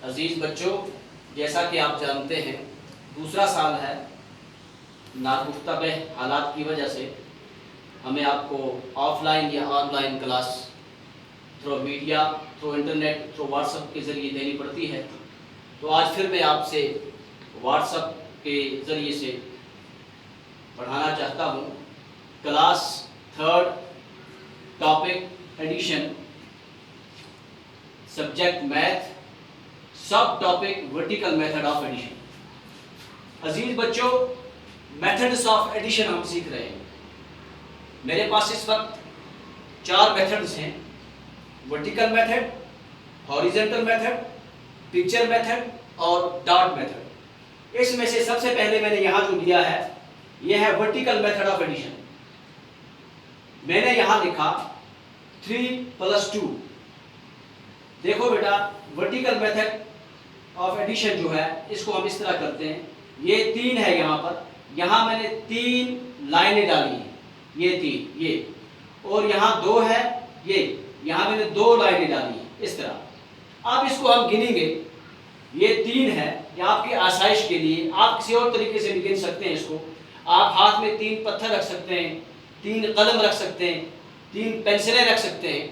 अजीज़ बच्चों, जैसा कि आप जानते हैं दूसरा साल है। नागुफ्ता हालात की वजह से हमें आपको ऑफलाइन या online class through media, through internet, through WhatsApp के ज़रिए देनी पड़ती है। तो आज फिर मैं आपसे व्हाट्सएप के ज़रिए से पढ़ाना चाहता हूँ। Class third, topic addition, subject math, sub topic vertical method of addition. अजीज बच्चों, मेथड्स ऑफ एडिशन हम सीख रहे हैं। मेरे पास इस वक्त 4 मेथड्स हैं: vertical method, horizontal method, picture method और डॉट मेथड। इसमें से सबसे पहले मैंने यहाँ जो दिया है यह है वर्टिकल मेथड ऑफ एडिशन। मैंने यहाँ लिखा 3 + 2। देखो बेटा, वर्टिकल मेथड ऑफ एडिशन जो है इसको हम इस तरह करते हैं। ये 3 है यहाँ पर, यहाँ मैंने 3 लाइनें डाली हैं, ये 3, ये, और यहाँ 2 है, ये, यहाँ मैंने 2 लाइनें डाली हैं इस तरह। अब इसको हम गिनेंगे। ये 3 है, ये आपकी आसाइश के लिए, आप किसी और तरीके से भी गिन सकते हैं इसको। आप हाथ में 3 पत्थर रख सकते हैं, 3 कलम रख सकते हैं, 3 पेंसिलें रख सकते हैं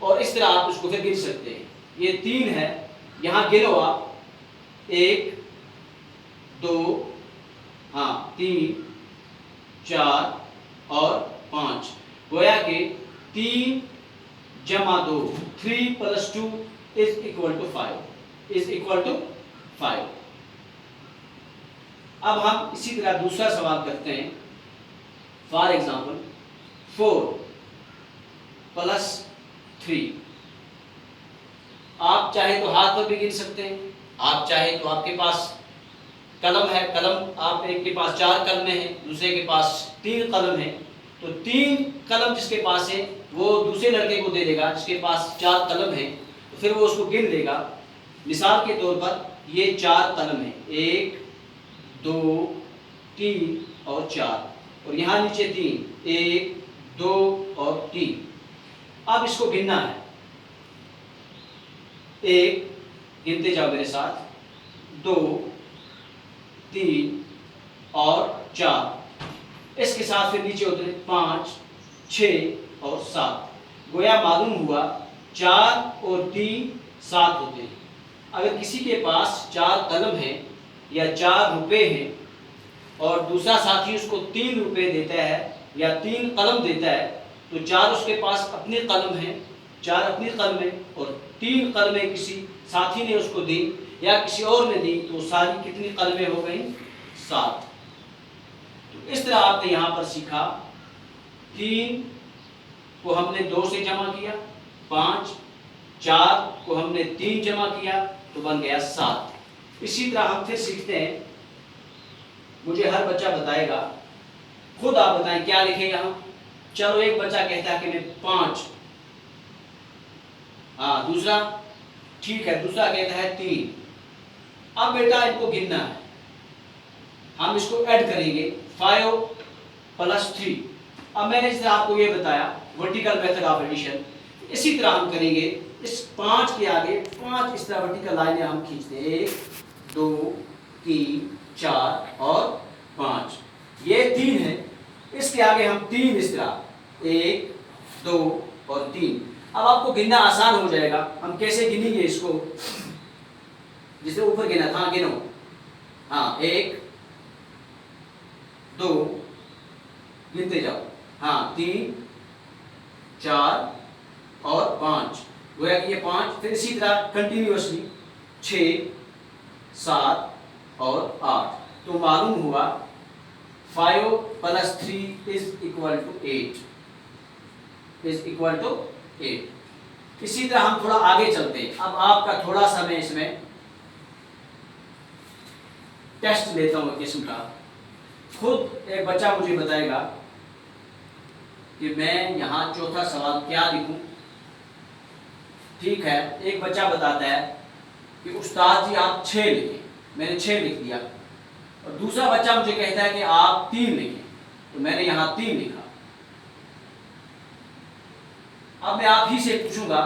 और इस तरह आप उसको फिर गिन सकते हैं। ये 3 है, यहाँ गिनो आप 1 2 3 4 और 5। गोया कि 3 + 2, 3 + 2 = 5। अब हम इसी तरह दूसरा सवाल करते हैं। For example 4 + 3। आप चाहे तो हाथ पर भी गिन सकते हैं, आप चाहे तो आपके पास कलम है, कलम आप एक के पास 4 कलमें हैं, दूसरे के पास 3 कलम हैं, तो 3 कलम जिसके पास है वो दूसरे लड़के को दे देगा जिसके पास 4 कलम है, तो फिर वो उसको गिन लेगा। मिसाल के तौर पर ये 4 कलम है, 1 2 3 और 4, और यहाँ नीचे 3, 1 2 और 3। अब इसको गिनना है। 1, गिनते जाओ मेरे साथ, 2 3 और 4, इसके साथ फिर नीचे उतरे 5 6 और 7। गोया मालूम हुआ 4 और 3 7 होते हैं। अगर किसी के पास 4 कलम है या 4 रुपए हैं और दूसरा साथी उसको 3 रुपए देता है या 3 कलम देता है, तो 4 उसके पास अपने कलम हैं, 4 अपनी कलम है और 3 कलमें किसी साथी ने उसको दी या किसी और ने दी, तो सारी कितनी कलमें हो गई? 7। तो इस तरह आपने यहाँ पर सीखा। 3 को हमने 2 से जमा किया, 5, 4 को हमने 3 जमा किया तो बन गया 7। इसी तरह हम फिर सीखते हैं। मुझे हर बच्चा बताएगा, खुद आप बताएं क्या लिखे यहाँ। चलो, एक बच्चा कहता है कि मैं 5, दूसरा ठीक है, दूसरा कहता है 3। अब बेटा इनको गिनना है, हम इसको ऐड करेंगे 5 + 3। अब मैंने इस तरह आपको ये बताया वर्टिकल मेथड ऑफ एडिशन। इसी तरह हम करेंगे। इस 5 के आगे 5 इस तरह वर्टिकल लाइनें हम खींचते हैं, 1 2 3 4 और 5। ये 3 है, इसके आगे हम 3 इस तरह, 1 2 और 3। अब आपको गिनना आसान हो जाएगा। हम कैसे गिनेंगे इसको? जिसे ऊपर गिना था, गिनो। 1 2, गिनते जाओ, 3 4 और 5। गोया कि ये 5, फिर इसी तरह कंटिन्यूअसली 6 7 और 8। तो मालूम हुआ 5 + 3 = 8। इसी तरह हम थोड़ा आगे चलते हैं। अब आपका थोड़ा सा मैं इसमें टेस्ट लेता हूँ किस्म का। खुद एक बच्चा मुझे बताएगा कि मैं यहाँ चौथा सवाल क्या लिखूं। ठीक है, एक बच्चा बताता है कि उस्ताद जी आप 6 लिखें। मैंने 6 लिख दिया। और दूसरा बच्चा मुझे कहता है कि आप 3 लिखें, तो मैंने यहाँ 3 लिखा। अब मैं आप ही से पूछूंगा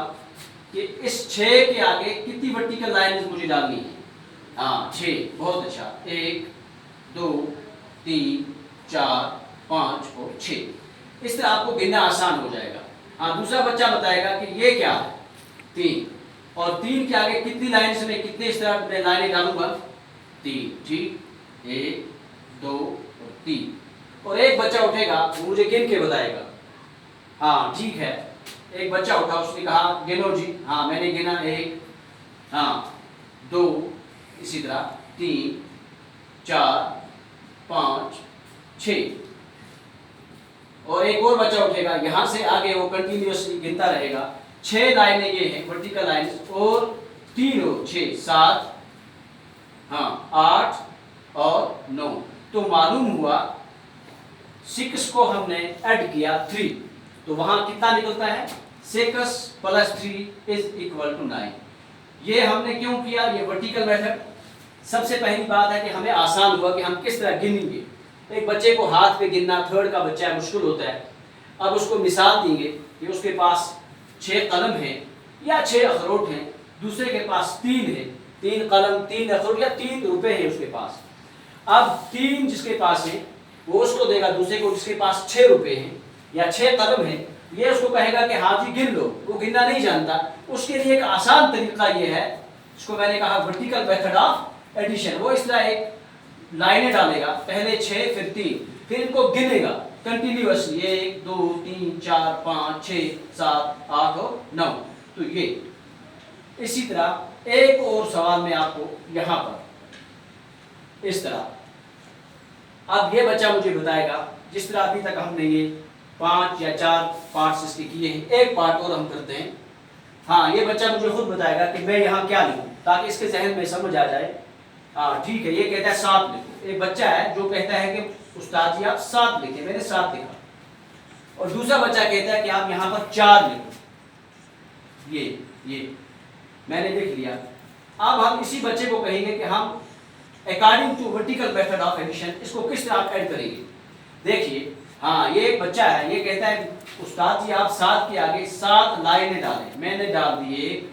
कि इस 6 के आगे कितनी वर्टिकल लाइन मुझे डालनी है। हाँ 6, बहुत अच्छा। 1 2 3 4 5 और 6। इस तरह आपको गिनना आसान हो जाएगा। हाँ दूसरा बच्चा बताएगा कि ये क्या है, 3, और 3 के आगे कितनी लाइन में कितने इस तरह मैं लाइनें डालूंगा, 3, ठीक, 1 2 और 3। और एक बच्चा उठेगा वो मुझे गिन के बताएगा। हाँ ठीक है, एक बच्चा उठा, उसने कहा गिनो जी। हाँ मैंने गिना 1, हाँ 2, इसी तरह 3 4 5 6। और एक और बच्चा उठेगा, यहाँ से आगे वो कंटिन्यूअसली गिनता रहेगा। 6 लाइनें ये हैं वर्टिकल लाइन, और 3 और 6 7, हाँ 8 और 9। तो मालूम हुआ 6 को हमने ऐड किया 3, तो वहां कितना निकलता है, 6 + 3 = 9। ये हमने क्यों किया, ये वर्टिकल मेथड। सबसे पहली बात है कि हमें आसान हुआ कि हम किस तरह गिनेंगे। एक बच्चे को हाथ पे गिनना, थर्ड का बच्चा है, मुश्किल होता है। अब उसको मिसाल देंगे कि उसके पास 6 कलम हैं या 6 अखरोट हैं, दूसरे के पास 3 है, 3 कलम 3 अखरोट या 3 रुपए हैं उसके पास। अब 3 जिसके पास है वो उसको देगा दूसरे को जिसके पास 6 रुपए हैं या 6 कलम है, ये उसको कहेगा कि हाँ जी गिन लो, वो गिनना नहीं जानता। उसके लिए एक आसान तरीका ये है, इसको मैंने कहा वर्टिकल मेथड ऑफ एडिशन। वो इस तरह एक लाइनें डालेगा, पहले 6 फिर 3, फिर इनको गिनेगा कंटिन्यूअसली, 1 2 3 4 5 6 7 8 और 9। तो ये इसी तरह एक और सवाल में आपको यहां पर इस तरह, अब ये बच्चा मुझे बताएगा, जिस तरह अभी तक हमने ये 5 या 4 पार्ट्स इसके किए हैं, एक पार्ट और हम करते हैं। हाँ ये बच्चा मुझे खुद बताएगा कि मैं यहाँ क्या लिखूं, ताकि इसके जहन में समझ आ जाए। हाँ ठीक है, ये कहता है 7 लिखो। एक बच्चा है जो कहता है कि उस्ताद जी आप 7 लिखे, मैंने 7 लिखा। और दूसरा बच्चा कहता है कि आप यहाँ पर 4 लिखो। ये मैंने लिख लिया। अब हम इसी बच्चे को कहेंगे कि हम according to vertical method of addition इसको किस तरह ऐड करेंगे। देखिए हाँ ये एक बच्चा है, ये कहता है उस्ताद जी आप 7 के आगे 7 लाइनें डालें। मैंने डाल दी 1,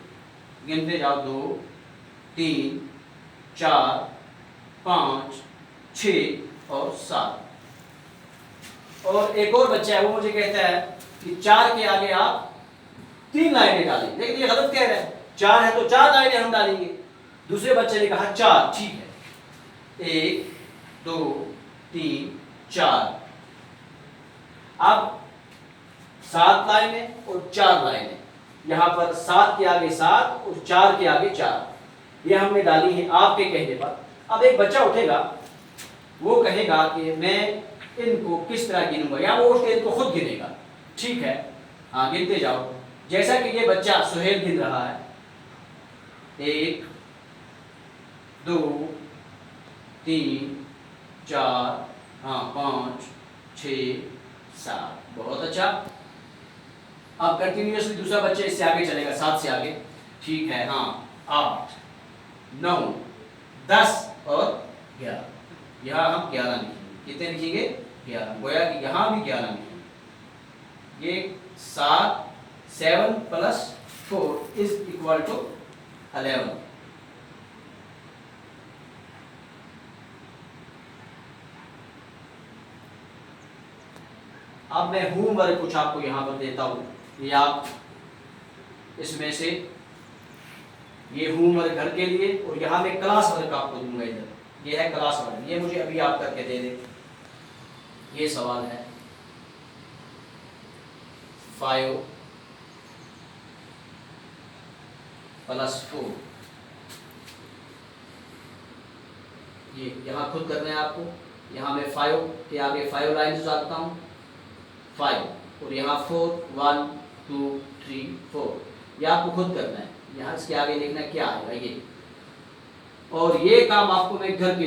गिनते जाओ 2 3 4 5 6 और 7। और एक और बच्चा है वो मुझे कहता है कि 4 के आगे आप 3 लाइनें डालें। लेकिन ये गलत कह रहा है, 4 है तो 4 लाइनें हम डालेंगे। दूसरे बच्चे ने कहा 4, ठीक है, 1 2 3 4। अब 7 लाइनें और 4 लाइनें, यहां पर 7 के आगे 7 और 4 के आगे 4, ये हमने डाली है आपके कहने पर। अब एक बच्चा उठेगा, वो कहेगा कि मैं इनको किस तरह गिनूंगा, या वो उठ के इनको खुद गिनेगा। ठीक है, हाँ गिनते जाओ। जैसा कि ये बच्चा सुहेल गिन रहा है, 1 2 3 4 हाँ 5 6 7, बहुत अच्छा। अब कंटिन्यूअसली दूसरा बच्चा इससे आगे चलेगा, 7 से आगे, ठीक है, हाँ 8 9 10 और 11। यहाँ हम 11 लिखेंगे। कितने लिखेंगे, 11। गोया कि यहाँ भी 11 लिखेंगे। ये 7 + 4 = 11। अब मैं होमवर्क कुछ आपको यहाँ पर देता हूँ, ये आप इसमें से ये होमवर्क घर के लिए, और यहाँ मैं क्लास वर्क आपको दूंगा। इधर ये है क्लास वर्क, ये मुझे अभी आप करके दे दें। ये सवाल है 5 + 4, ये यहाँ खुद करना है आपको। यहाँ मैं 5 के आगे 5 लाइन डालता हूँ, 5, और यहाँ 4 1 2 3 4, ये आपको खुद करना है। यहाँ इसके आगे लिखना क्या आएगा ये, और ये काम आपको मैं घर के